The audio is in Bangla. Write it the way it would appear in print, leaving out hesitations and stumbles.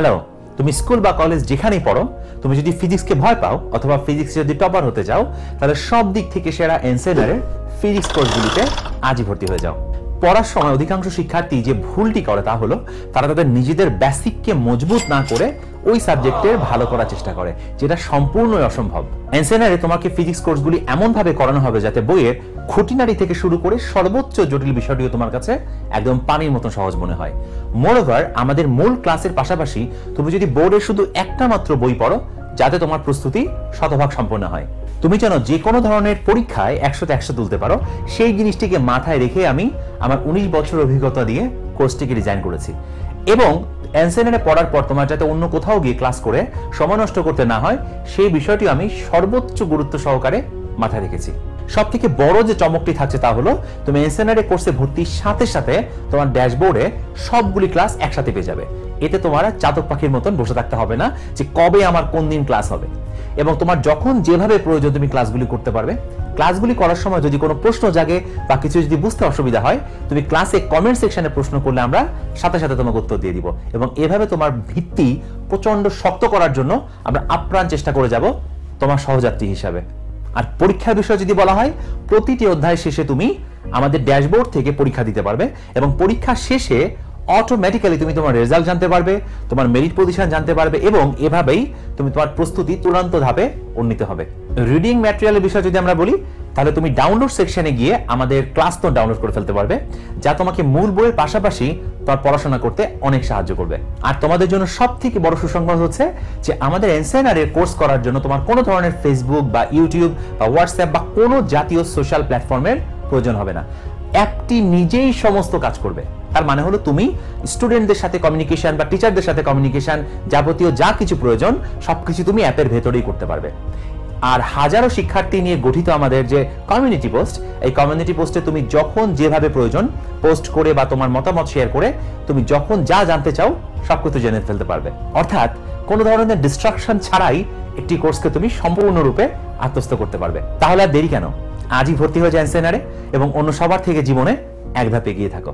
হ্যালো, তুমি স্কুল বা কলেজ যেখানেই পড়ো, তুমি যদি ফিজিক্সকে ভয় পাও অথবা ফিজিক্সে যদি টপার হতে চাও, তাহলে সব দিক থেকে সেরা এনসেনারের ফিজিক্স কোর্সগুলিতে আজই ভর্তি হয়ে যাও। পড়ার সময় অধিকাংশ শিক্ষার্থী যে ভুলটি করে তা হলো তারা তাদের নিজেদের বেসিককে মজবুত না করে ওই সাবজেক্টের ভালো করার চেষ্টা করে, যেটা সম্পূর্ণই অসম্ভব। এনসেনারে তোমাকে ফিজিক্স কোর্সগুলি এমনভাবে করানো হবে যাতে বইয়ের খুঁটিনাটি থেকে শুরু করে সর্বোচ্চ জটিল বিষয়টিও তোমার কাছে একদম পানির মতো সহজ মনে হয়। মোরওভার, আমাদের মূল ক্লাসের পাশাপাশি তুমি যদি বোর্ডে শুধু একটা মাত্র বই পড়ো, যাতে তোমার প্রস্তুতি শতভাগ সম্পন্ন হয়, তুমি যেন যে কোনো ধরনের পরীক্ষায় 100তে 100 তুলতে পারো, সেই জিনিসটিকে মাথায় রেখে আমি আমার 19 বছর অভিজ্ঞতা দিয়ে কোর্সটিকে ডিজাইন করেছি। এবং এনসেনারে পড়ার পর তোমার যাতে অন্য কোথাও গিয়ে ক্লাস করে সময় নষ্ট করতে না হয়, সেই বিষয়টি আমি সর্বোচ্চ গুরুত্ব সহকারে মাথায় রেখেছি। সব থেকে বড় যে চমকটি থাকছে তা হলো তুমি এনসেনারে কোর্সে ভর্তির সাথে সাথে তোমার ড্যাশবোর্ডে সবগুলি ক্লাস একসাথে পেয়ে যাবে। এতে তোমার চাতক পাখির মতন বসে থাকতে হবে না যে কবে আমার কোন দিন ক্লাস হবে, এবং তোমার যখন যেভাবে প্রয়োজন তুমি ক্লাসগুলি করতে পারবে। ক্লাসগুলি করার সময় যদি কোনো প্রশ্ন জাগে বা কিছু যদি বুঝতে অসুবিধা হয়, তুমি ক্লাসে কমেন্ট সেকশনে প্রশ্ন করলে আমরা সাথে সাথে তোমাকে উত্তর দিয়ে দিব, এবং এভাবে তোমার ভিত্তি প্রচন্ড শক্ত করার জন্য আমরা আপ্রাণ চেষ্টা করে যাব তোমার সহযাত্রী হিসাবে। আর পরীক্ষার বিষয় যদি বলা হয়, প্রতিটি অধ্যায় শেষে তুমি আমাদের ড্যাশবোর্ড থেকে পরীক্ষা দিতে পারবে, এবং পরীক্ষা শেষে অটোমেটিক্যালি তুমি তোমার রেজাল্ট জানতে পারবে, তোমার মেরিট পজিশন জানতে পারবে, এবং এভাবেই তুমি তোমার প্রস্তুতি চূড়ান্ত ধাপে উন্নীত হবে। রিডিং ম্যাটেরিয়ালের বিষয় যদি আমরা বলি, তাহলে তুমি ডাউনলোড সেকশনে গিয়ে আমাদের ক্লাস নোট ডাউনলোড করে ফেলতে পারবে, যা তোমাকে মূল বইয়ের পাশাপাশি তোমার পড়াশোনা করতে অনেক সাহায্য করবে। আর তোমাদের জন্য সবথেকে বড় সুসংবাদ হচ্ছে যে আমাদের এনসেনারের কোর্স করার জন্য তোমার কোনো ধরনের ফেসবুক বা ইউটিউব বা হোয়াটসঅ্যাপ বা কোনো জাতীয় সোশ্যাল প্ল্যাটফর্মের প্রয়োজন হবে না। অ্যাপটি নিজেই সমস্ত কাজ করবে। তার মানে হলো তুমি স্টুডেন্টদের সাথে কমিউনিকেশন বা টিচারদের সাথে কমিউনিকেশন, যাবতীয় যা কিছু প্রয়োজন সবকিছু তুমি অ্যাপের ভেতরেই করতে পারবে। আর হাজারো শিক্ষার্থী নিয়ে গঠিত আমাদের যে কমিউনিটি পোস্ট, এই কমিউনিটি পোস্টে তুমি যখন যেভাবে প্রয়োজন পোস্ট করে বা তোমার মতামত শেয়ার করে তুমি যখন যা জানতে চাও সবকিছু জেনে ফেলতে পারবে। অর্থাৎ কোনো ধরনের ডিস্ট্রাকশন ছাড়াই একটি কোর্সকে তুমি সম্পূর্ণরূপে আত্মস্থ করতে পারবে। তাহলে আর দেরি কেন? আজই ভর্তি হয়ে যায় এনসেনারে এবং অন্য সবার থেকে জীবনে এক ধাপ এগিয়ে থাকো।